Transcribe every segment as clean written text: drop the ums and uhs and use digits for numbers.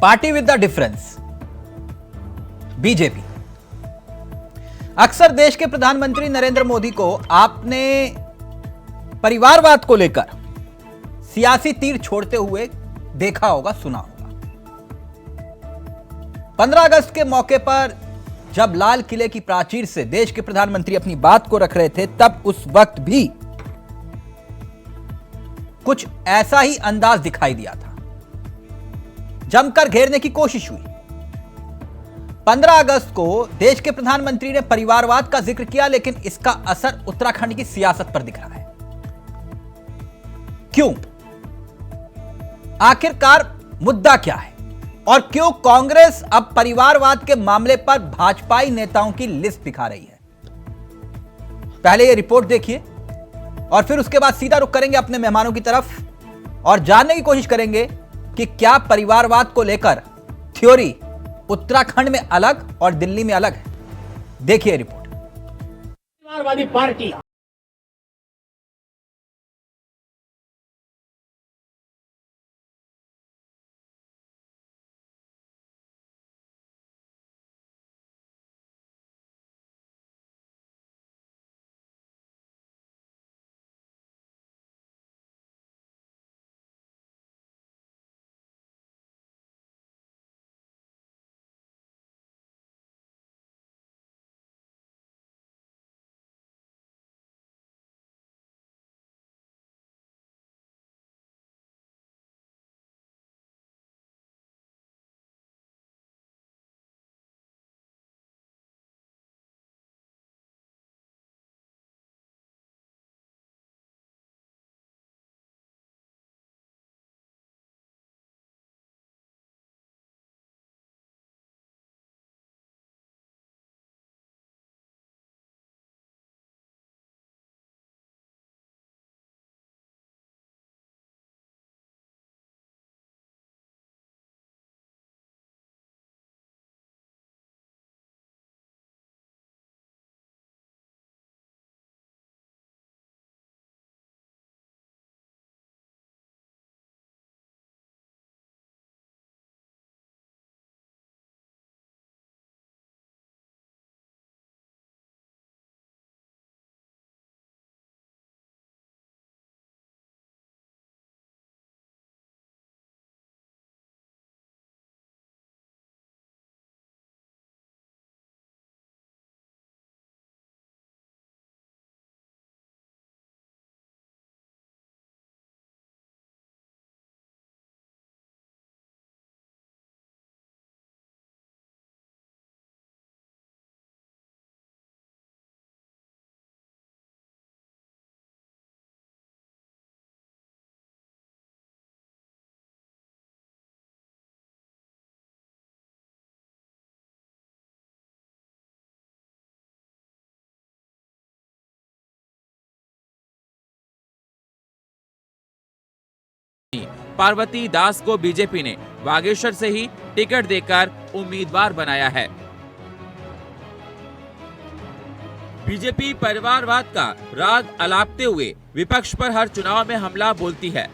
Party with the difference, BJP. अक्सर देश के प्रधानमंत्री नरेंद्र मोदी को आपने परिवारवाद को लेकर सियासी तीर छोड़ते हुए देखा होगा, सुना होगा। 15 अगस्त के मौके पर जब लाल किले की प्राचीर से देश के प्रधानमंत्री अपनी बात को रख रहे थे, तब उस वक्त भी कुछ ऐसा ही अंदाज दिखाई दिया था। जमकर घेरने की कोशिश हुई। 15 अगस्त को देश के प्रधानमंत्री ने परिवारवाद का जिक्र किया, लेकिन इसका असर उत्तराखंड की सियासत पर दिख रहा है। क्यों? आखिरकार मुद्दा क्या है और क्यों कांग्रेस अब परिवारवाद के मामले पर भाजपाई नेताओं की लिस्ट दिखा रही है? पहले यह रिपोर्ट देखिए और फिर उसके बाद सीधा रुख करेंगे अपने मेहमानों की तरफ और जानने की कोशिश करेंगे कि क्या परिवारवाद को लेकर थ्योरी उत्तराखंड में अलग और दिल्ली में अलग है। देखिए रिपोर्ट। परिवारवादी पार्टी पार्वती दास को बीजेपी ने बागेश्वर से ही टिकट देकर उम्मीदवार बनाया है। बीजेपी परिवारवाद का राग अलापते हुए विपक्ष पर हर चुनाव में हमला बोलती है,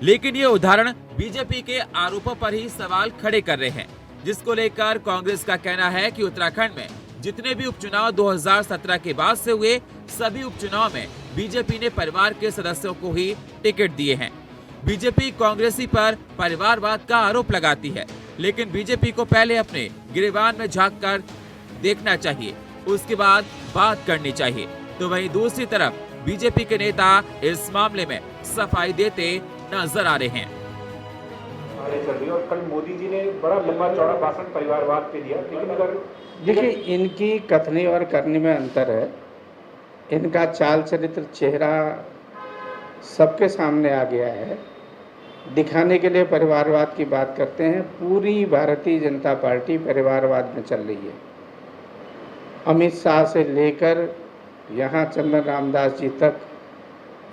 लेकिन ये उदाहरण बीजेपी के आरोपों पर ही सवाल खड़े कर रहे हैं, जिसको लेकर कांग्रेस का कहना है कि उत्तराखंड में जितने भी उपचुनाव 2017 के बाद से हुए, सभी उपचुनाव में बीजेपी ने परिवार के सदस्यों को ही टिकट दिए हैं। बीजेपी कांग्रेसी पर परिवारवाद का आरोप लगाती है, लेकिन बीजेपी को पहले अपने गिरेबान में झांककर देखना चाहिए, उसके बाद बात करनी चाहिए। तो वहीं दूसरी तरफ बीजेपी के नेता इस मामले में सफाई देते नजर आ रहे हैं। और कल मोदी जी ने बड़ा लंबा चौड़ा भाषण परिवारवाद पे दिया, लेकिन अगर देखिए, इनकी कथनी और करने में अंतर है। इनका चाल चरित्र, चेहरा सबके सामने आ गया है। दिखाने के लिए परिवारवाद की बात करते हैं। पूरी भारतीय जनता पार्टी परिवारवाद में चल रही है। अमित शाह से लेकर यहाँ चंदन रामदास जी तक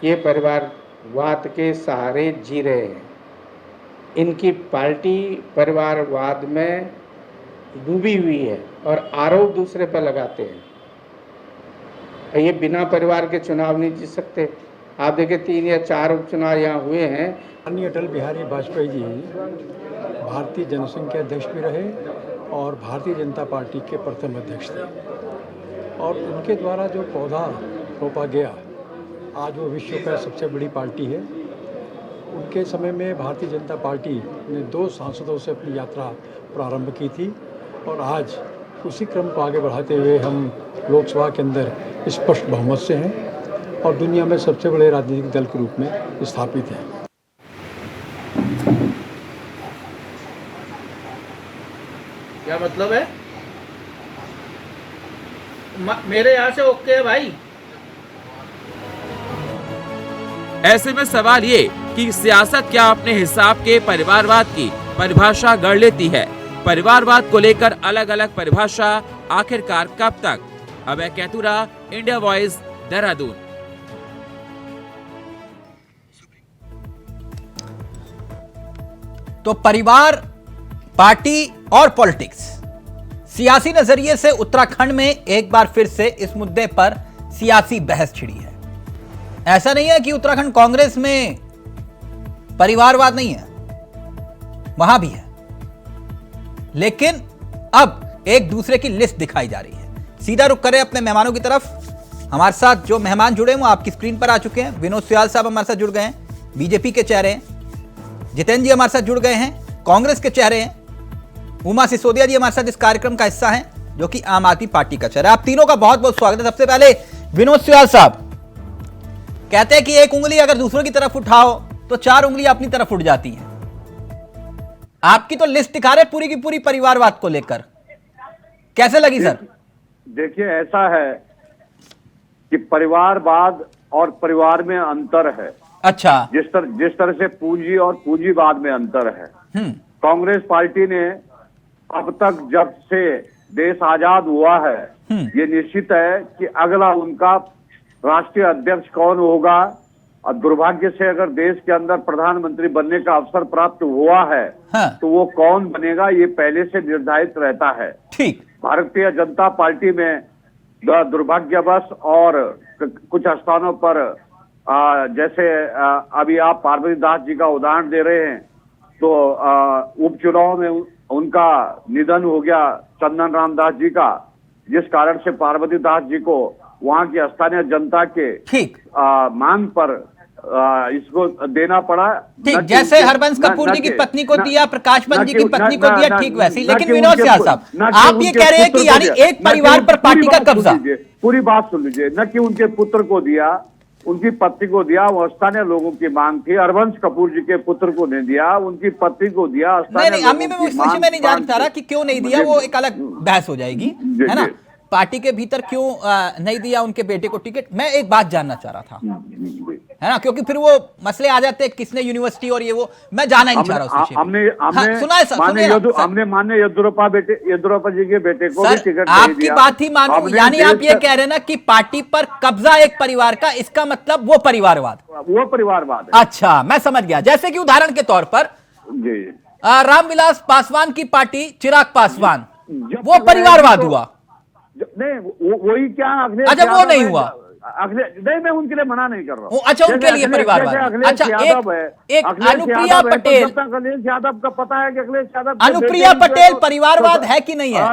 ये परिवारवाद के सहारे जी रहे हैं। इनकी पार्टी परिवारवाद में डूबी हुई है और आरोप दूसरे पर लगाते हैं। ये बिना परिवार के चुनाव नहीं जीत सकते। आप देखिए 3 या 4 उपचुनाव यहाँ हुए हैं। माननीय अटल बिहारी वाजपेयी जी भारतीय जनसंघ के अध्यक्ष भी रहे और भारतीय जनता पार्टी के प्रथम अध्यक्ष थे, और उनके द्वारा जो पौधा रोपा गया आज वो विश्व का सबसे बड़ी पार्टी है। उनके समय में भारतीय जनता पार्टी ने 2 सांसदों से अपनी यात्रा प्रारंभ की थी, और आज उसी क्रम को आगे बढ़ाते हुए हम लोकसभा के अंदर स्पष्ट बहुमत से हैं और दुनिया में सबसे बड़े राजनीतिक दल के रूप में स्थापित हैं। क्या मतलब है? मेरे यहाँ से ओके है भाई। ऐसे में सवाल ये कि सियासत क्या अपने हिसाब के परिवारवाद की परिभाषा गढ़ लेती है? परिवारवाद को लेकर अलग अलग परिभाषा आखिरकार कब तक? अभय कैतुरा, इंडिया वॉइस, देहरादून। तो परिवार, पार्टी और पॉलिटिक्स, सियासी नजरिए से उत्तराखंड में एक बार फिर से इस मुद्दे पर सियासी बहस छिड़ी है। ऐसा नहीं है कि उत्तराखंड कांग्रेस में परिवारवाद नहीं है, वहां भी है, लेकिन अब एक दूसरे की लिस्ट दिखाई जा रही है। सीधा रुख करें अपने मेहमानों की तरफ। हमारे साथ जो मेहमान जुड़े हैं वो आपकी स्क्रीन पर आ चुके हैं। विनोद सुयाल साहब हमारे साथ जुड़ गए हैं, बीजेपी के चेहरे हैं। जितेंद्र जी हमारे साथ जुड़ गए हैं, कांग्रेस के चेहरे हैं। उमा सिसोदिया जी हमारे साथ इस कार्यक्रम का हिस्सा हैं, जो कि आम आदमी पार्टी का चेहरा है। आप तीनों का बहुत बहुत स्वागत है। सबसे पहले विनोद सुयाल साहब, कहते हैं कि एक उंगली अगर दूसरों की तरफ उठाओ तो 4 उंगलियां अपनी तरफ उठ जाती हैं। आपकी तो लिस्ट दिखा रहे पूरी की पूरी परिवारवाद को लेकर, कैसे लगी सर? देखिए, ऐसा है कि परिवारवाद और परिवार में अंतर है। अच्छा। जिस तरह से पूंजी और पूंजीवाद में अंतर है। कांग्रेस पार्टी ने अब तक जब से देश आजाद हुआ है, ये निश्चित है कि अगला उनका राष्ट्रीय अध्यक्ष कौन होगा, और दुर्भाग्य से अगर देश के अंदर प्रधानमंत्री बनने का अवसर प्राप्त हुआ है, तो वो कौन बनेगा ये पहले से निर्धारित रहता है। ठीक। भारतीय जनता पार्टी में दुर्भाग्यवश और कुछ स्थानों पर जैसे अभी आप पार्वती दास जी का उदाहरण दे रहे हैं, तो उपचुनाव में उनका निधन हो गया, चंदन राम दास जी का, जिस कारण से पार्वती दास जी को वहां की स्थानीय जनता के मांग पर इसको देना पड़ा। ठीक, जैसे हरबंस कपूर जी की पत्नी को दिया, प्रकाश पंत जी की पत्नी को दिया, ठीक वैसे। लेकिन विनोद सुयाल साहब, आप ये कह रहे हैं कि यानी एक परिवार पर पार्टी का कब्जा। पूरी बात सुन लीजिए। न कि उनके पुत्र को दिया, उनकी पत्नी को दिया, वो स्थानीय लोगों की मांग थी। हरबंस कपूर जी के पुत्र को नहीं दिया, उनकी पत्नी को दिया। नहीं, अम्मी मैं उस विषय में नहीं जान पा रहा कि क्यों नहीं दिया, वो एक अलग बहस हो जाएगी, है ना। पार्टी के भीतर क्यों नहीं दिया उनके बेटे को टिकट, मैं एक बात जानना चाह रहा था, है ना, क्योंकि फिर वो मसले आ जाते हैं किसने यूनिवर्सिटी और ये वो, मैं जाना ही नहीं चाह रहा उस विषय में। हमने माननीय येदियुरप्पा जी के बेटे को भी टिकट आपकी बात ही मानो, यानी आप ये कह रहे हैं ना कि पार्टी पर कब्जा एक परिवार का, इसका मतलब वो परिवारवाद। अच्छा, मैं समझ गया। जैसे कि उदाहरण के तौर पर रामविलास पासवान की पार्टी, चिराग पासवान, वो परिवारवाद हुआ। नहीं, वही क्या अखिलेश, अच्छा वो नहीं हुआ। नहीं, मैं उनके लिए मना नहीं कर रहा हूँ। अच्छा, उनके लिए परिवारवाद। अच्छा, एक अनुप्रिया पटेल, अखिलेश यादव का पता है कि अखिलेश यादव, अनुप्रिया पटेल परिवारवाद है कि नहीं है?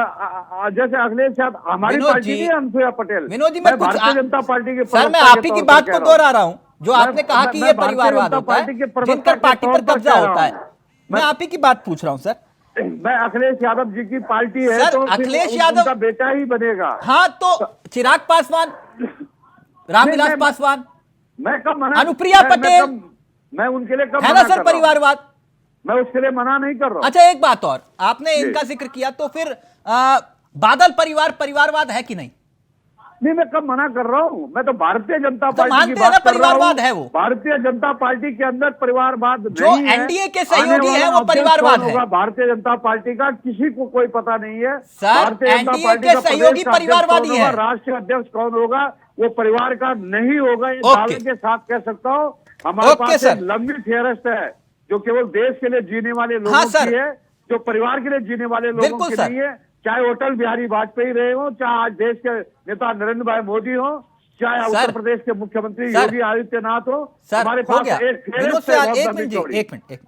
जैसे अखिलेश यादव हमारी पार्टी नहीं है, अनुप्रिया पटेल। विनोद जी, मैं भारतीय जनता पार्टी के, सर मैं आप ही की बात को दोहरा रहा हूँ, जो आपने कहा कि ये परिवारवाद होता है, जिनका पार्टी पर कब्जा होता है। मैं आप ही की बात पूछ रहा हूँ सर। मैं अखिलेश यादव जी की पार्टी है, सर, तो अखिलेश यादव का बेटा ही बनेगा। हाँ, तो चिराग पासवान, रामविलास पासवान, मैं कब मना, अनुप्रिया पटेल, मैं उनके लिए कब है ना सर परिवारवाद? मैं उसके लिए मना नहीं कर रहा हूँ। अच्छा, एक बात और, आपने इनका जिक्र किया, तो फिर बादल परिवार परिवारवाद है कि नहीं? नहीं, मैं कब मना कर रहा हूँ? मैं तो भारतीय जनता पार्टी की बात कर रहा हूँ। परिवारवाद है वो। भारतीय जनता पार्टी के अंदर परिवारवाद जो एनडीए के सहयोगी है वो परिवारवाद है। भारतीय जनता पार्टी का किसी को कोई पता नहीं है। सर, एनडीए के सहयोगी परिवारवादी है। राष्ट्रीय अध्यक्ष कौन होगा वो परिवार का नहीं होगा, ये दावे के साथ कह सकता हूँ। हमारे पास एक लंबी फेहरिस्त है जो केवल देश के लिए जीने वाले लोगों की है, जो परिवार के लिए जीने वाले लोगों की नहीं है। चाहे अटल बिहारी वाजपेयी रहे हो, चाहे आज देश के नेता नरेंद्र भाई मोदी हो, चाहे सर, उत्तर प्रदेश के मुख्यमंत्री सर, योगी आदित्यनाथ हो, सर हमारे हो पास गया। एक विनोद से आज एक बहुत मिनट जी, लंबी एक मिनट।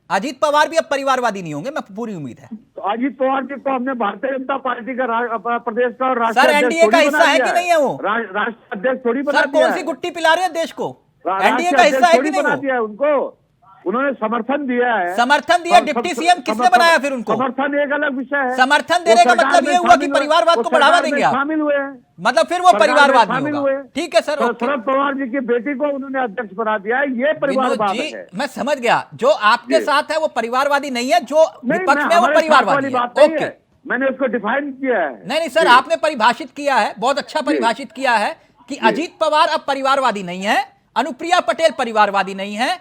अजीत पवार भी अब परिवारवादी नहीं होंगे, मैं पूरी उम्मीद है। तो अजीत पवार जी को हमने भारतीय जनता पार्टी का प्रदेश का सर राष्ट्रीय अध्यक्ष एनडीए का थोड़ी हिस्सा बना है दिया कि नहीं है वो? राष्ट्रीय अध्यक्ष थोड़ी बना सर दिया कौन सी है। गुट्टी पिला रहे हैं देश को? एनडीए राष्ट्रीय का हिस्सा है अध्यक्ष कि नहीं बना वो? दिया है उनको, उन्होंने समर्थन दिया है। समर्थन दिया, डिप्टी सीएम किसने बनाया फिर उनको? समर्थन एक अलग विषय है। समर्थन देने का मतलब ये हुआ कि परिवारवाद को बढ़ावा देंगे आप, शामिल हुए, मतलब फिर वो परिवारवाद नहीं शामिल होगा। हुए। ठीक है सर, तो ओके। शरद पवार जी की बेटी को उन्होंने अध्यक्ष बना दिया है, ये विनोद परिवारवाद जी है। मैं समझ गया, जो आपके जी। साथ है वो परिवारवादी नहीं है, जो नहीं, विपक्ष मैं में है वो हमारे साथ परिवारवादी वाली है। बात नहीं ओके, है। मैंने उसको डिफाइन किया है। नहीं नहीं सर, जी। आपने परिभाषित किया है, बहुत अच्छा परिभाषित किया है कि अजीत पवार अब परिवारवादी नहीं है, अनुप्रिया पटेल परिवारवादी नहीं है,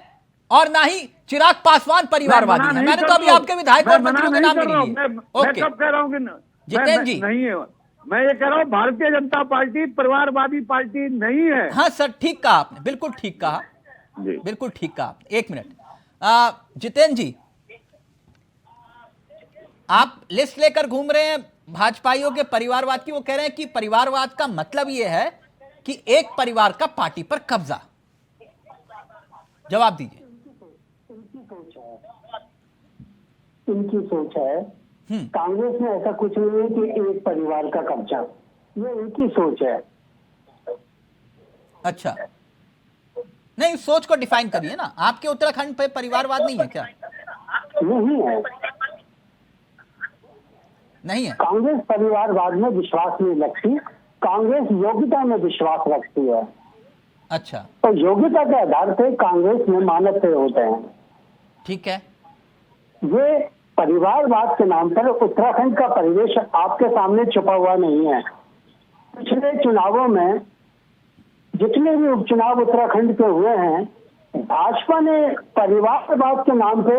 और ना ही चिराग पासवान परिवारवादी है। मैंने तो अभी आपके विधायक और मंत्रियों के नाम भी नहीं लिए। मैं ओके कब कह रहा हूँ कि जितेंद्र जी, नहीं है, मैं ये कह रहा हूँ भारतीय जनता पार्टी परिवारवादी पार्टी नहीं है। हाँ सर ठीक कहा आपने, बिल्कुल ठीक कहा, जी। बिल्कुल ठीक कहा आपने। एक मिनट जितेंद्र जी, आप लिस्ट लेकर घूम रहे हैं भाजपाइयों के परिवारवाद की, वो कह रहे हैं कि परिवारवाद का मतलब ये है कि एक परिवार का पार्टी पर कब्जा। जवाब दीजिए। इनकी सोच है, कांग्रेस में ऐसा कुछ नहीं है कि एक परिवार का कब्जा, ये इनकी सोच है। अच्छा, नहीं सोच को डिफाइन करिए ना, आपके उत्तराखंड पे परिवारवाद नहीं है क्या? नहीं है, नहीं है। कांग्रेस परिवारवाद में विश्वास नहीं रखती, कांग्रेस योग्यता में विश्वास रखती है। अच्छा, तो योग्यता के आधार पर कांग्रेस में मानक तय होते हैं। ठीक है। ये परिवारवाद के नाम पर उत्तराखंड का परिवेश आपके सामने छुपा हुआ नहीं है। पिछले चुनावों में जितने भी उपचुनाव उत्तराखंड के हुए हैं, भाजपा ने परिवारवाद के नाम पे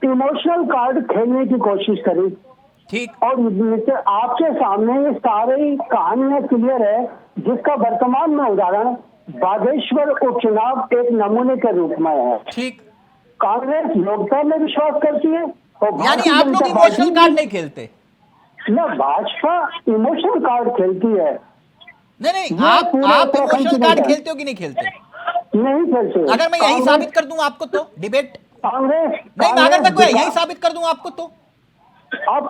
इमोशनल कार्ड खेलने की कोशिश करी। ठीक। और आपके सामने ये सारी कहानियां क्लियर है, जिसका वर्तमान में उदाहरण बागेश्वर उपचुनाव एक नमूने के रूप में है। ठीक। कांग्रेस योग्यता में विश्वास करती है और यानी आप लोग इमोशनल कार्ड नहीं खेलते? न, भाजपा इमोशनल कार्ड खेलती है। नहीं, आप इमोशनल कार्ड खेलते हो कि नहीं खेलते? नहीं खेलते। अगर मैं यही साबित कर दूं आपको तो डिबेट कांग्रेस नहीं, अगर मैं कोई यही साबित कर दूं आपको तो आप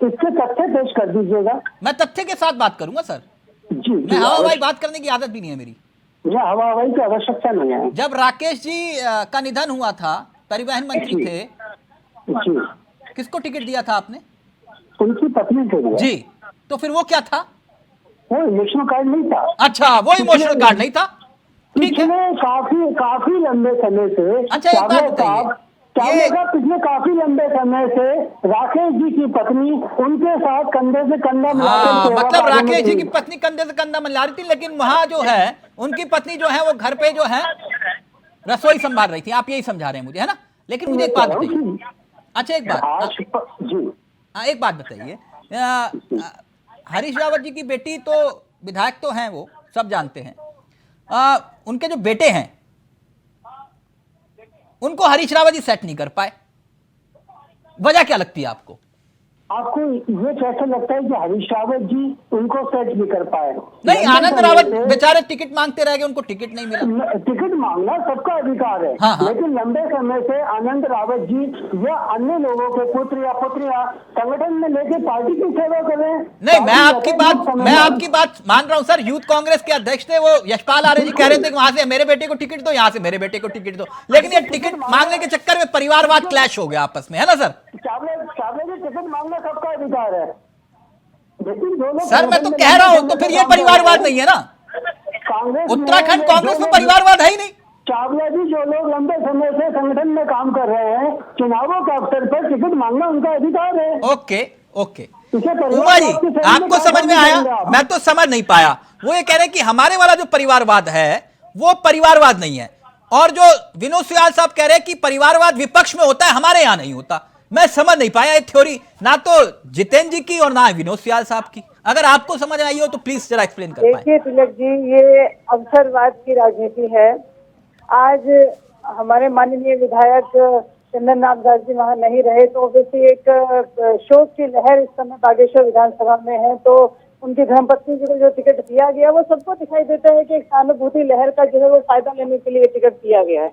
इसके तथ्य पेश कर दीजिएगा। मैं तथ्य के साथ बात करूंगा सर। जी, मैं हवाई बात करने की आदत भी नहीं है मेरी। यह हवाई की आवश्यकता नहीं है। जब राकेश जी का निधन हुआ था, परिवहन मंत्री थे, जी, किसको टिकट दिया था आपने? उनकी पत्नी को दिया। जी, तो फिर वो क्या था? वो इमोशनल कार्ड नहीं था। अच्छा, वो इमोशनल कार्ड नहीं था। ठीक है। पिछले काफी लंबे समय से अच्छा, एक बात बताइए, पिछले काफी लंबे समय से राकेश जी की पत्नी उनके साथ कंधे से कंधा मिलाकर सेवा मतलब कार्य में राकेश जी थी। की पत्नी कंधे से कंधा मिला रही थी, लेकिन वहां जो है उनकी पत्नी जो है वो घर पे जो है रसोई संभाल रही थी। आप यही समझा रहे हैं मुझे, है ना? लेकिन मुझे एक बात बताइए। अच्छा, एक बात जी, एक बात बताइए, हरीश रावत जी की बेटी तो विधायक तो हैं, वो सब जानते हैं। उनके जो बेटे हैं उनको हरीश रावत जी सेट नहीं कर पाए, वजह क्या लगती है आपको? आपको ये कैसे लगता है कि हरीश रावत जी उनको सेट नहीं कर पाए? नहीं, आनंद रावत बेचारे टिकट मांगते रह गए, उनको टिकट नहीं मिला। टिकट मांगना सबका अधिकार है। हाँ। लेकिन लंबे समय से आनंद रावत जी या अन्य लोगों के पुत्र या पुत्रियां संगठन में लेके पार्टी की सेवा कर रहे हैं। नहीं, मैं आपकी बात मान रहा हूं सर। यूथ कांग्रेस के अध्यक्ष थे वो यशपाल आर्य जी, कह रहे थे कि वहां से मेरे बेटे को टिकट दो, यहाँ से मेरे बेटे को टिकट दो, लेकिन ये टिकट मांगने के चक्कर में परिवारवाद क्लैश हो गया आपस में, है ना सर? चावले जी, टिकट मांगना सबका अधिकार है, लेकिन जो लोग सर मैं तो कह रहा हूं, तो फिर ये परिवारवाद नहीं है ना? कांग्रेस उत्तराखंड कांग्रेस में परिवारवाद है ही नहीं। चावला जी, जो लोग लंबे समय से संगठन में काम कर रहे हैं, चुनावों के अवसर पर टिकट मांगना उनका अधिकार है। ओके ओके, उमा जी आपको समझ में आया? मैं तो समझ नहीं पाया। वो ये कह रहे हैं कि हमारे वाला जो परिवारवाद है वो परिवारवाद नहीं है, और जो विनोद सुयाल साहब कह रहे हैं कि परिवारवाद विपक्ष में होता है, हमारे यहां नहीं होता। मैं समझ नहीं पाया ये थ्योरी, ना तो जितेंद्र जी की और ना विनोद सुयाल साहब की। अगर आपको समझ आई हो तो प्लीज जरा एक्सप्लेन कर पाएं। देखिए तिलक जी, ये अवसरवाद की राजनीति है। आज हमारे माननीय विधायक चंदन नाथ दास जी वहाँ नहीं रहे, तो ऑब्वियसली एक शोक की लहर इस समय बागेश्वर विधानसभा में है। तो उनकी धर्मपत्नी को जो टिकट दिया गया वो सबको दिखाई देता है कि एक सहानुभूति लहर का जो है वो फायदा लेने के लिए टिकट दिया गया है।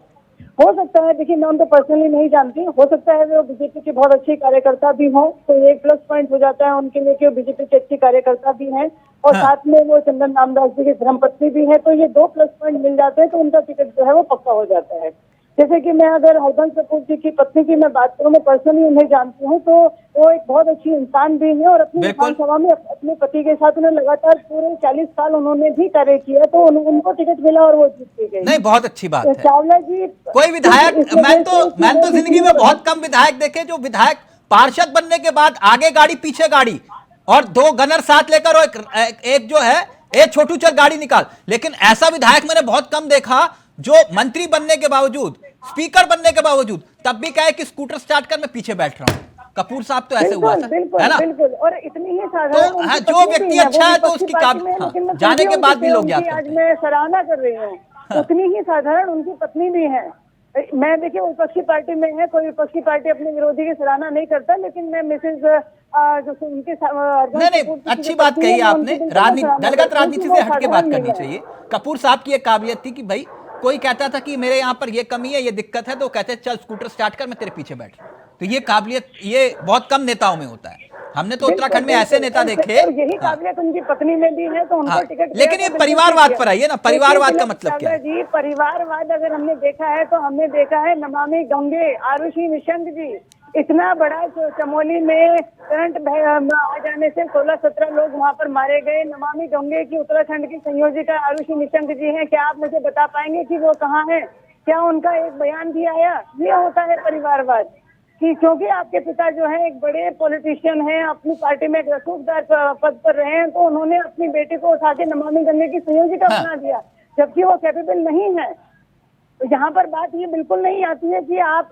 हो सकता है, देखिए मैं उनको पर्सनली नहीं जानती, हो सकता है वो बीजेपी के बहुत अच्छी कार्यकर्ता भी हों, तो एक प्लस पॉइंट हो जाता है उनके लिए कि वो बीजेपी के अच्छी कार्यकर्ता भी हैं और साथ में वो चंदन रामदास जी की धर्मपत्नी भी है, तो ये 2 प्लस पॉइंट मिल जाते हैं तो उनका टिकट जो है वो पक्का हो जाता है। जैसे कि मैं अगर हरबंस कपूर जी की पत्नी की मैं बात करूं, मैं पर्सनली उन्हें जानती हूं, तो वो एक बहुत अच्छी इंसान भी है और अपनी विधानसभा में अपने पति के साथ उन्हें लगातार पूरे 40 साल उन्होंने भी कार्य किया, तो उनको टिकट मिला और वो जीत गई। नहीं, बहुत अच्छी बात है। चावला जी कोई विधायक, मैं तो जिंदगी में बहुत कम विधायक देखे जो विधायक पार्षद बनने के बाद आगे गाड़ी पीछे गाड़ी और 2 गनर साथ लेकर और एक जो है एक छोटू चल गाड़ी निकाल, लेकिन ऐसा विधायक मैंने बहुत कम देखा जो मंत्री बनने के बावजूद, स्पीकर बनने के बावजूद तब भी कहे कि स्कूटर स्टार्ट कर मैं पीछे बैठ रहा हूं। कपूर साहब तो ऐसे हुआ था, है ना? बिल्कुल, और इतनी ही साधारण तो जो व्यक्ति अच्छा है तो उसकी जाने के बाद भी लोग याद करते हैं। आज मैं सराहना कर रही हूँ, उतनी ही साधारण उनकी पत्नी भी है। मैं देखिए विपक्षी पार्टी में है, कोई विपक्षी पार्टी अपने विरोधी की सराहना नहीं करता, लेकिन मैं मिसेज जो उनकी नहीं, अच्छी बात कही आपने। दलगत राजनीति से हटके बात करनी चाहिए। कपूर साहब की एक काबिलियत थी कि भाई कोई कहता था कि मेरे यहाँ पर ये कमी है, ये दिक्कत है, तो कहते चल स्कूटर स्टार्ट कर मैं तेरे पीछे बैठ, तो ये काबिलियत ये बहुत कम नेताओं में होता है। हमने तो उत्तराखंड में ऐसे नेता देखे, यही काबिलियत उनकी पत्नी में भी है, तो उनको टिकट। लेकिन ये परिवारवाद पर आइए ना, परिवारवाद का मतलब क्या है जी? परिवारवाद अगर हमने देखा है तो हमने देखा है नमामि गंगे, आरुषि निशंक जी, इतना बड़ा चमोली में करंट आ जाने से 16-17 लोग वहां पर मारे गए। नमामि गंगे की उत्तराखंड की संयोजिका आरुषि निशंक जी हैं, क्या आप मुझे बता पाएंगे कि वो कहाँ है? क्या उनका एक बयान भी आया? ये होता है परिवारवाद कि क्योंकि आपके पिता जो है एक बड़े पॉलिटिशियन हैं, अपनी पार्टी में एक रसूखदार पद पर रहे हैं, तो उन्होंने अपनी बेटी को उठा के नमामि गंगे की संयोजिका बना दिया, जबकि वो कैपेबल नहीं है। तो यहाँ पर बात ये बिल्कुल नहीं आती है कि आप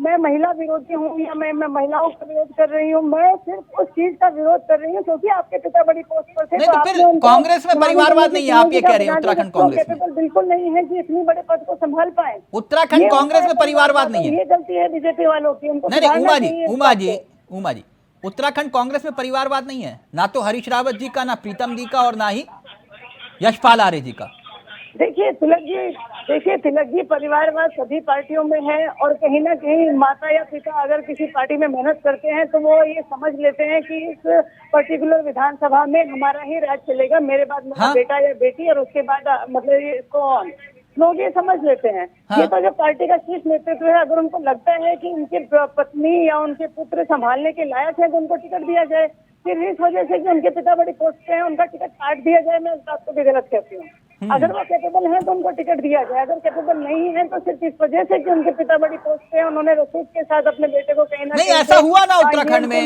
मैं महिला विरोधी हूँ या मैं महिलाओं का विरोध कर रही हूँ। मैं सिर्फ उस चीज का विरोध कर रही हूँ क्योंकि आपके पिता बड़ी पोस्ट पर थे। नहीं, तो फिर कांग्रेस में परिवारवाद नहीं है, आप ये कह रहे हैं? उत्तराखंड कांग्रेस में बिल्कुल नहीं है कि इतनी बड़े पद को संभाल पाए। उत्तराखंड कांग्रेस में परिवारवाद नहीं है, ये गलती है बीजेपी वालों की। उनको नहीं, उमा जी, उत्तराखंड कांग्रेस में परिवारवाद नहीं है, ना तो हरीश रावत जी का, ना प्रीतम जी का, और ना ही यशपाल आर्य जी का। देखिए तिलक जी, परिवारवाद सभी पार्टियों में है और कहीं ना कहीं माता या पिता अगर किसी पार्टी में मेहनत करते हैं तो वो ये समझ लेते हैं कि इस पर्टिकुलर विधानसभा में हमारा ही राज चलेगा, मेरे बाद मेरा बेटा या बेटी, और उसके बाद मतलब ये कौन, लोग ये समझ लेते हैं। ये तो जो पार्टी का शीर्ष नेतृत्व है, अगर उनको लगता है कि उनकी पत्नी या उनके पुत्र संभालने के लायक है तो उनको टिकट दिया जाए। फिर इस वजह से कि उनके पिता बड़ी पोस्ट पे हैं उनका टिकट काट दिया जाए, मैं इस बात को भी गलत कहती हूँ। अगर वो कैपेबल है तो उनको टिकट दिया जाए, अगर कैपेबल नहीं है तो सिर्फ इस वजह से कि उनके पिता बड़ी पोस्ट पे हैं, उन्होंने रसूख के साथ अपने बेटे को कहीं ना नहीं, ऐसा हुआ ना उत्तराखंड में,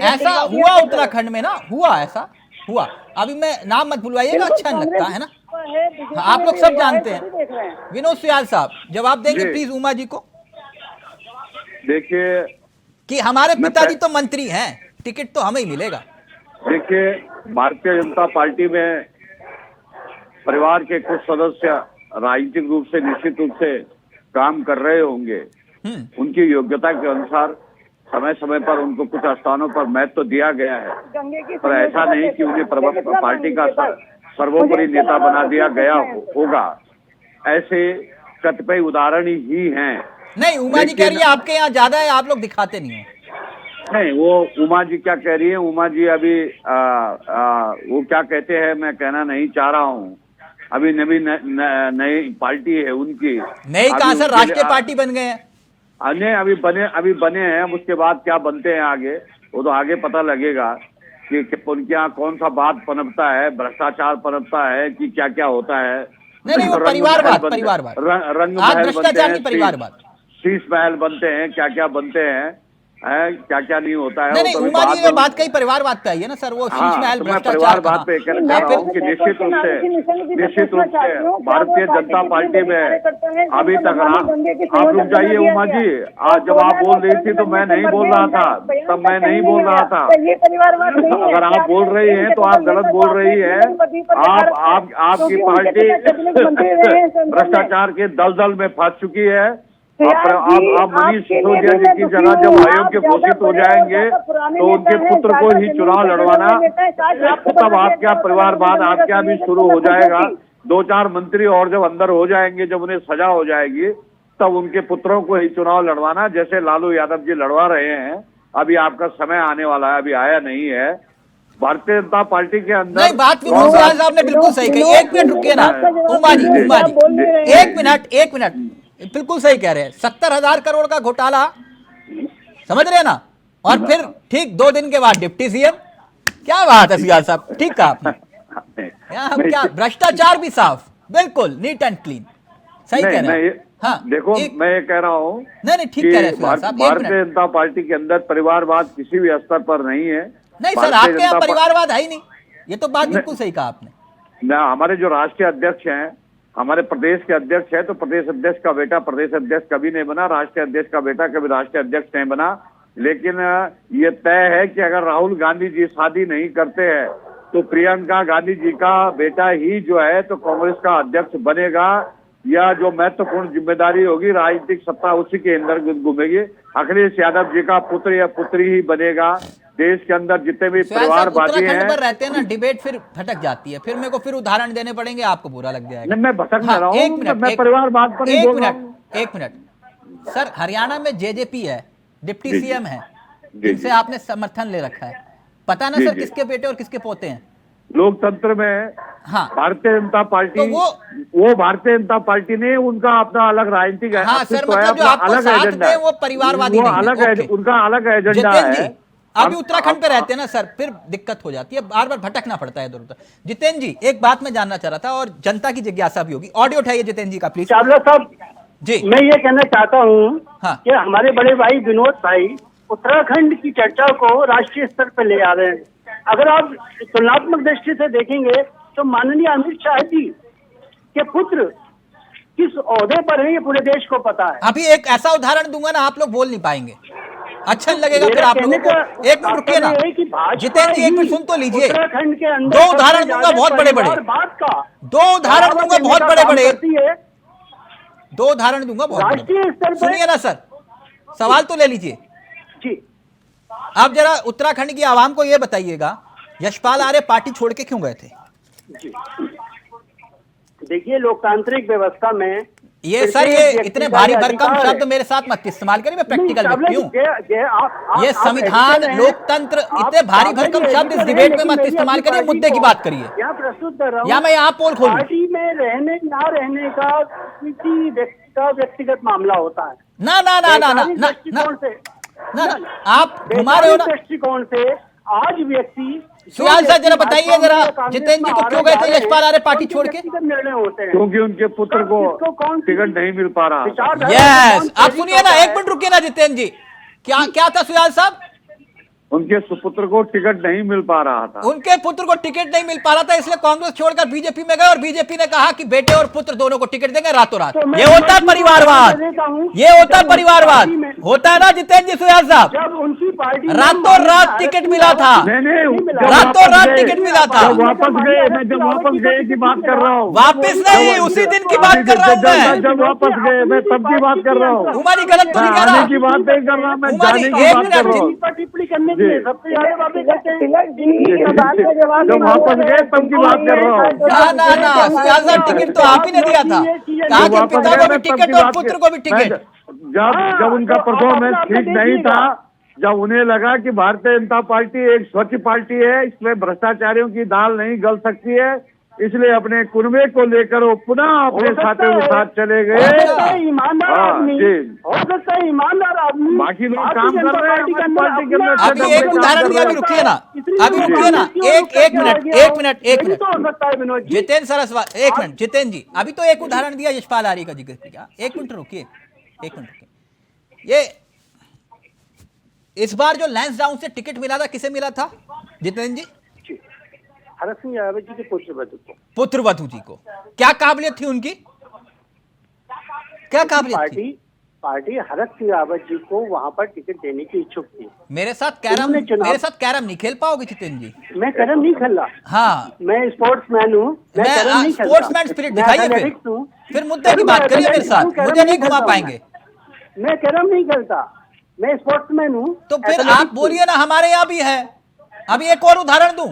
ऐसा हुआ उत्तराखंड में ना, ऐसा हुआ। अभी मैं नाम मत भुलवाइएगा, अच्छा नहीं लगता है ना, आप लोग सब जानते हैं। विनोद सुयाल साहब जवाब देंगे प्लीज उमा जी को। देखिए कि हमारे पिताजी तो मंत्री हैं, टिकट तो हमें ही मिलेगा। देखिए भारतीय जनता पार्टी में परिवार के कुछ सदस्य राजनीतिक रूप से निश्चित रूप से काम कर रहे होंगे, उनकी योग्यता के अनुसार समय समय पर उनको कुछ स्थानों पर महत्व तो दिया गया है, पर ऐसा नहीं कि उन्हें पार्टी का सर्वोपरि नेता बना दिया गया होगा। ऐसे कतिपय उदाहरण ही हैं। नहीं, उमा जी कह रही है आपके यहाँ ज्यादा है, आप लोग दिखाते नहीं है। नहीं, वो उमा जी क्या कह रही है, उमा जी अभी वो क्या कहते हैं मैं कहना नहीं चाह रहा हूँ। अभी नई पार्टी है उनकी, नई कहाँ सर, राष्ट्रीय पार्टी बन गए हैं। अन्य अभी बने हैं, उसके बाद क्या बनते हैं आगे वो तो आगे पता लगेगा कि उनके यहाँ कौन सा बात पनपता है, भ्रष्टाचार पनपता है कि क्या क्या होता है। नहीं, वो परिवारवाद रंग महल बनते हैं, परिवारवाद, शीश महल बनते हैं, क्या क्या बनते हैं, क्या क्या नहीं होता है। नहीं, उमा जी ये बात कहीं परिवारवाद पे आई है ना सर, वो शीश महल परिवार बात पे कहना चाह रहा हूँ कि निश्चित रूप से भारतीय जनता पार्टी में अभी तक आप रुक जाइए उमा जी, आज जब आप बोल रही थी तो मैं नहीं बोल रहा था, तब मैं नहीं बोल रहा था। अगर आप बोल रही हैं तो आप गलत बोल रही है। आपकी पार्टी भ्रष्टाचार के दलदल में फंस चुकी है, आप मनीष सिसोदिया जी की जगह जब आयोग के घोषित हो जाएंगे तो उनके पुत्र को ही चुनाव लड़वाना, तब आपके यहाँ परिवारवाद आपके यहाँ भी शुरू हो जाएगा। 2-4 मंत्री और जब अंदर हो जाएंगे, जब उन्हें सजा हो जाएगी, तब उनके पुत्रों को ही चुनाव लड़वाना, जैसे लालू यादव जी लड़वा रहे हैं। अभी आपका समय आने वाला है, अभी आया नहीं है। भारतीय जनता पार्टी के अंदर नहीं, बात विनोद साहब ने बिल्कुल सही कही। एक मिनट रुकिए ना उमा जी, एक मिनट बिल्कुल सही कह रहे हैं। 70,000 करोड़ का घोटाला, समझ रहे हैं ना, और फिर ठीक 2 दिन के बाद डिप्टी सीएम। क्या बात है सियाल साहब, ठीक कहा आपने। हम क्या, भ्रष्टाचार भी साफ, बिल्कुल नीट एंड क्लीन, सही कह रहे हैं। हाँ, देखो मैं ये कह रहा हूँ, नहीं ठीक कह रहे हैं साहब। भारतीय जनता पार्टी के अंदर परिवारवाद किसी भी स्तर पर नहीं है। नहीं सर, आपके यहाँ परिवारवाद है ही नहीं, ये तो बात बिल्कुल सही कहा आपने। ना, हमारे जो राष्ट्रीय अध्यक्ष हैं, हमारे प्रदेश के अध्यक्ष है, तो प्रदेश अध्यक्ष का बेटा प्रदेश अध्यक्ष कभी नहीं बना, राष्ट्रीय अध्यक्ष का बेटा कभी राष्ट्रीय अध्यक्ष नहीं बना। लेकिन ये तय है कि अगर राहुल गांधी जी शादी नहीं करते हैं तो प्रियंका गांधी जी का बेटा ही जो है तो कांग्रेस का अध्यक्ष बनेगा, या जो महत्वपूर्ण जिम्मेदारी होगी राजनीतिक सत्ता उसी के अंदर घूमेगी। अखिलेश यादव जी का पुत्र या पुत्री ही बनेगा। देश के अंदर जितने भी परिवारवादी हैं, पर रहते हैं ना, डिबेट फिर भटक जाती है, फिर मेरे को फिर उदाहरण देने पड़ेंगे, आपको बुरा लग जाएगा। मैं भटक नहीं रहा हूं, मैं परिवारवाद पर ही बोल रहा हूं। एक मिनट सर, हरियाणा में जेजेपी है, डिप्टी सीएम है, जिनसे आपने समर्थन ले रखा है, पता ना सर किसके बेटे और किसके पोते हैं? लोकतंत्र में हाँ, भारतीय जनता पार्टी, तो वो भारतीय जनता पार्टी ने उनका अपना अलग राजनीतिक है। हाँ सर, मतलब जो आपको साथ दे वो परिवारवादी नहीं है, उनका अलग एजेंडा है। अभी उत्तराखंड पे रहते हैं ना सर, फिर दिक्कत हो जाती है, बार बार भटकना पड़ता है इधर उधर। जितेंद्र जी, एक बात मैं जानना चाह रहा था और जनता की जिज्ञासा भी होगी। ऑडियो उठाइए जितेंद्र जी का प्लीज। चावला साहब जी, मैं ये कहना चाहता हूँ हाँ, कि हमारे बड़े भाई विनोद भाई उत्तराखंड की चर्चा को राष्ट्रीय स्तर पर ले आ रहे हैं। अगर आप तुलनात्मक दृष्टि से देखेंगे तो माननीय अमित शाह जी के पुत्र किस ओहदे पर है ये पूरे देश को पता है। अभी एक ऐसा उदाहरण दूंगा ना, आप लोग बोल नहीं पाएंगे, अच्छा नहीं लगेगा फिर आप लोगों को। एक मिनट रुकिए ना जितेंद्र जी, एक मिनट सुन तो लीजिए। उत्तराखंड के अंदर 2 उदाहरण दूंगा बहुत बड़े बड़े, 2 उदाहरण दूंगा बहुत बड़े बड़े, 2 उदाहरण दूंगा बहुत बड़े। सुनिए ना सर, सवाल तो ले लीजिए जी। आप जरा उत्तराखंड की आवाम को यह बताइएगा, यशपाल आर्य पार्टी छोड़ के क्यों गए थे? जी देखिए, लोकतांत्रिक व्यवस्था में ये सर, ये इतने भारी भरकम शब्द मेरे साथ मत इस्तेमाल करिए, मैं प्रैक्टिकल व्यक्ति हूँ। ये संविधान, लोकतंत्र, इतने भारी भरकम शब्द इस डिबेट में मत इस्तेमाल करिए, मुद्दे की बात करिए। यहाँ प्रस्तुत कर रहा हूँ, या मैं यहाँ पोल खोलूं? पार्टी में रहने ना रहने का किसी व्यक्ति का व्यक्तिगत मामला होता है। ना ना ना ना ना ना ना, आप घुमा रहे हो ना दृष्टिकोण से। आज व्यक्ति सुयाल सर जरा बताइए जरा, जितेंद्र जी को क्यों गए थे यशपाल आर्य पार्टी छोड़ के? निर्णय होते हैं क्योंकि उनके पुत्र को टिकट नहीं मिल पा रहा। यस, आप सुनिए ना, एक मिनट रुकिए ना जितेंद्र जी, क्या था सुयाल साहब? उनके सुपुत्र को टिकट नहीं मिल पा रहा था। उनके पुत्र को टिकट नहीं मिल पा रहा था, इसलिए कांग्रेस छोड़कर बीजेपी में गए और बीजेपी ने कहा कि बेटे और पुत्र दोनों को टिकट देंगे रातों रात। ये होता है परिवारवाद, ये होता है परिवारवाद, होता है ना जितेंद्र जी सुयाल साहब? जब उनकी पार्टी रातों रात टिकट मिला था, रातों रात टिकट मिला था। वापस गए, मैं जब वापस गए की बात कर रहा हूँ। वापस नहीं, उसी दिन की बात कर रहा हूँ मैं। जब वापस गए मैं तब की बात कर रहा हूँ। उमा जी गलत तो नहीं कह रहा, की बात नहीं कर रहा मैं, उमा जी जाने की बात कर रहा हूँ। टिप्पणी करने के लिए सबसे ज्यादा बातें करते हैं। जब वापस गए तब की बात कर रहा हूँ। ना ना ना, सुयाल साहब टिकट तो आप ही ने दिया था, कहा कि पिता को भी टिकट और पुत्र को भी टिकट। जब उनका परफॉर्मेंस ठीक नहीं था, जब उन्हें लगा कि भारतीय जनता पार्टी एक स्वच्छ पार्टी है, इसमें भ्रष्टाचारियों की दाल नहीं गल सकती है, इसलिए अपने कुनबे को लेकर वो पुनः अपने साथियों के साथ चले गए। ईमानदार आदमी हो सकता है, ईमानदार आदमी। बाकी लोग काम कर रहे हैं पार्टी के अंदर। अभी एक उदाहरण दिया, अभी रुकिए ना, अभी रुकिए ना, एक मिनट हो सकता है विनोद जी। जितेंद्र सरस्वत, एक मिनट जितेंद्र जी, अभी तो एक उदाहरण दिया यशपाल आर्य का जिक्र किया, एक मिनट रुकिए, एक मिनट रुकिए। ये इस बार जो लैंसडाउन से टिकट मिला था, किसे मिला था जितेंद्र जी? हरक सिंह यादव जी के पुत्रवधू जी को। क्या काबिलियत थी उनकी, क्या काबिलियत थी? पार्टी हरक सिंह रावत जी को वहां पर टिकट देने की इच्छुक थी। मेरे साथ कैरम नहीं खेल पाओगे जितेंद्र जी? मैं कैरम नहीं खेल रहा। हाँ, मैं स्पोर्ट्समैन हूँ, स्पोर्ट्समैन स्पिरिट दिखाइए, फिर मुद्दे की बात करिए मेरे साथ, मुझे नहीं घुमा पाएंगे। मैं कैरम नहीं खेलता, मैं स्पोर्ट्समैन हूँ। तो फिर आप बोलिए ना, हमारे यहाँ भी है। अभी एक और उदाहरण दूं,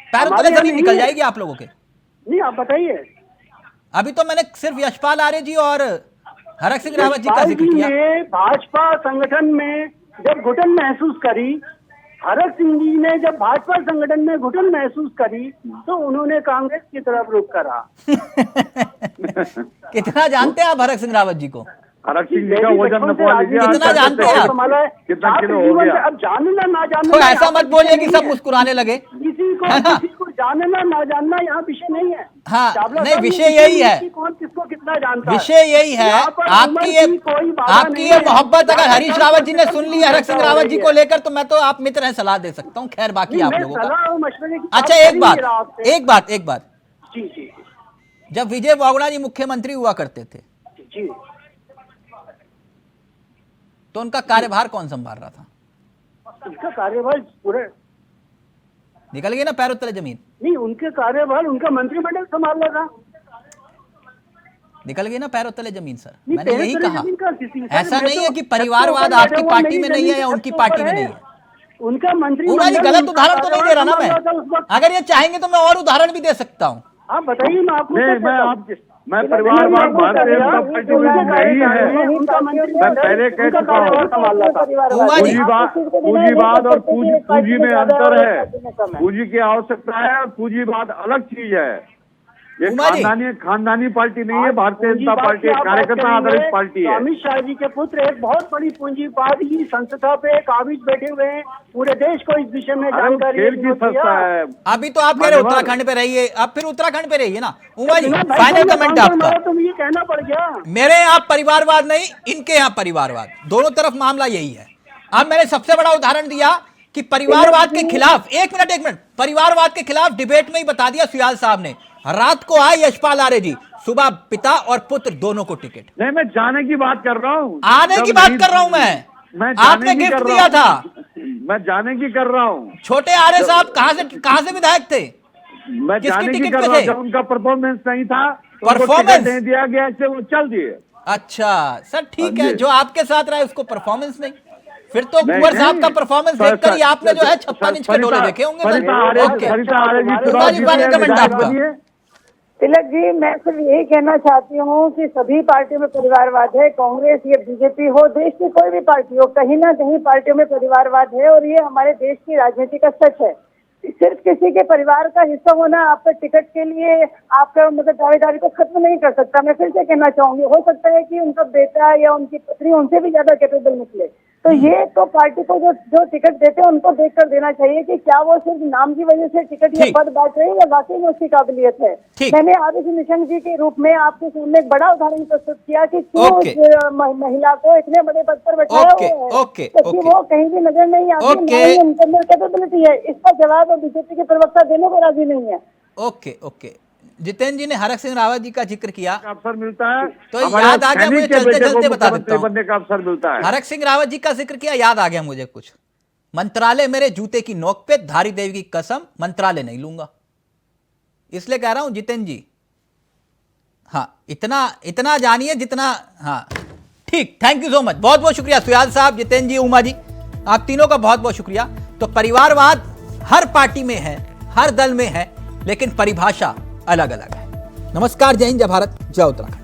पैरों तले जमीन निकल जाएगी आप लोगों के। नहीं, आप बताइए। अभी तो मैंने सिर्फ यशपाल आर्य जी और हरक सिंह रावत जी का जिक्र किया। भाजपा संगठन में जब घुटन महसूस करी, हरक सिंह जी ने जब भाजपा संगठन में घुटन महसूस करी, तो उन्होंने कांग्रेस की तरफ रुख करा। कितना जानते हैं आप हरक सिंह रावत जी को? हरक सिंह जी का वजन नपवा लीजिए, कितना जानते हैं आप? कितना किलो हो गया? अब जानना ना जानना, तो ऐसा मत बोलिए कि सब मुस्कुराने लगे। किसी को जानना ना जानना यहाँ विषय नहीं है। हाँ, चावला नहीं साहब, विषय यही है, कौन किसको कितना जानता है, विषय यही है। आपकी ये मोहब्बत अगर हरीश रावत जी ने सुन ली हरक सिंह रावत जी को लेकर, तो मैं तो आप मित्र हैं, सलाह दे सकता हूँ। खैर बाकी आप लोगों का। अच्छा एक बात, जब विजय वावड़ा जी मुख्यमंत्री हुआ करते थे जी, तो उनका कार्यभार कौन संभाल रहा था? उनका कार्यभार पूरे निकल गई ना पैरों तले जमीन। नहीं, उनके कार्यभार उनका मंत्रिमंडल संभाल रहा था। निकल गई ना पैरों तले जमीन सर, नहीं, मैंने यही पैरों कहा। तले जमीन का ऐसा नहीं है कि परिवारवाद आपकी पार्टी में नहीं है या उनकी पार्टी में नहीं है। उनका मंत्री गलत उदाहरण तो नहीं दे रहा ना मैं। अगर ये चाहेंगे तो मैं और उदाहरण भी दे सकता हूँ। आप बताइए ना। आपको मैं परिवारवाद भारतीय जनता पार्टी में नहीं है। मैं पहले कह चुका हूँ, पूंजीवाद और पूंजी में अंतर है। पूंजी की आवश्यकता है और पूंजीवाद अलग चीज है। ये खानदानी पार्टी नहीं है, भारतीय जनता पार्टी एक कार्यकर्ता आधारित पार्टी है। अमित शाह जी के पुत्र एक बहुत बड़ी पूंजीवादी संस्था पे काबिज बैठे हुए हैं, पूरे देश को इस विषय में जानकारी है। अभी तो आप कह रहे उत्तराखंड पे रहिए, अब फिर उत्तराखंड पे रहिए ना। उमा जी फाइनल कमेंट आपका। तो ये कहना पड़ गया, मेरे यहाँ परिवारवाद नहीं, इनके यहाँ परिवारवाद, दोनों तरफ मामला यही है। अब मैंने सबसे बड़ा उदाहरण दिया कि परिवारवाद के खिलाफ, एक मिनट, परिवारवाद के खिलाफ डिबेट में ही बता दिया सुयाल साहब ने। रात को आए यशपाल आर्य जी, सुबह पिता और पुत्र दोनों को टिकट। नहीं, मैं जाने की बात कर रहा हूँ, आने की बात कर रहा हूँ मैं। आपने गिफ्ट दिया था, मैं जाने की कर रहा हूँ। छोटे आर्य साहब कहाँ से विधायक थे? मैं जाने की कर रहा हूँ। जब उनका परफॉर्मेंस नहीं था, परफॉर्मेंस नहीं दिया गया, इससे वो चल दिए। अच्छा सर, ठीक है, जो आपके साथ रहा उसको परफॉर्मेंस नहीं, फिर तो कुंवर साहब का परफॉर्मेंस देखकर ही आपने जो है 56 इंच के डोले देखे होंगे। तिलक जी, मैं सिर्फ यही कहना चाहती हूँ कि सभी पार्टियों में परिवारवाद है, कांग्रेस या बीजेपी हो, देश की कोई भी पार्टी हो, कहीं ना कहीं पार्टियों में परिवारवाद है और ये हमारे देश की राजनीति का सच है। सिर्फ किसी के परिवार का हिस्सा होना आपका टिकट के लिए आपका मतलब दावेदारी को खत्म नहीं कर सकता। मैं फिर से कहना चाहूंगी, हो सकता है कि उनका बेटा या उनकी पत्नी उनसे भी ज्यादा कैपेबल निकले, तो ये तो पार्टी को जो टिकट देते हैं उनको देखकर देना चाहिए कि क्या वो सिर्फ नाम की वजह से टिकट या पद बांट रहे हैं या वाकई में उसकी काबिलियत है। मैंने आदित्य निशंक जी के रूप में आपके सामने एक बड़ा उदाहरण प्रस्तुत किया कि क्यों महिला को इतने बड़े पद पर बैठाया हुआ है, क्योंकि वो कहीं भी नजर नहीं आती, उनके अंदर कैपेबिलिटी है। इसका जवाब बीजेपी के प्रवक्ता देने को राजी नहीं है। ओके, जितेंद्र जी ने हरक सिंह रावत जी का जिक्र किया, अवसर मिलता है तो याद आ गया मुझे, चलते बता देता हूँ। बनने का अवसर मिलता है। हरक सिंह रावत जी का जिक्र किया, याद आ गया मुझे कुछ। मंत्रालय मेरे जूते की नोक पे, धारी देवी की कसम, मंत्रालय नहीं लूंगा। इसलिए कह रहा हूं जितेंद्र जी, हाँ इतना जानिए जितना, हाँ ठीक, थैंक यू सो मच, बहुत बहुत शुक्रिया सुयाल साहब, जितेंद्र जी, उमा जी, आप तीनों का बहुत बहुत शुक्रिया। तो परिवारवाद हर पार्टी में है, हर दल में है, लेकिन परिभाषा अलग अलग है। नमस्कार, जय हिंद, जय भारत, जय उत्तराखंड।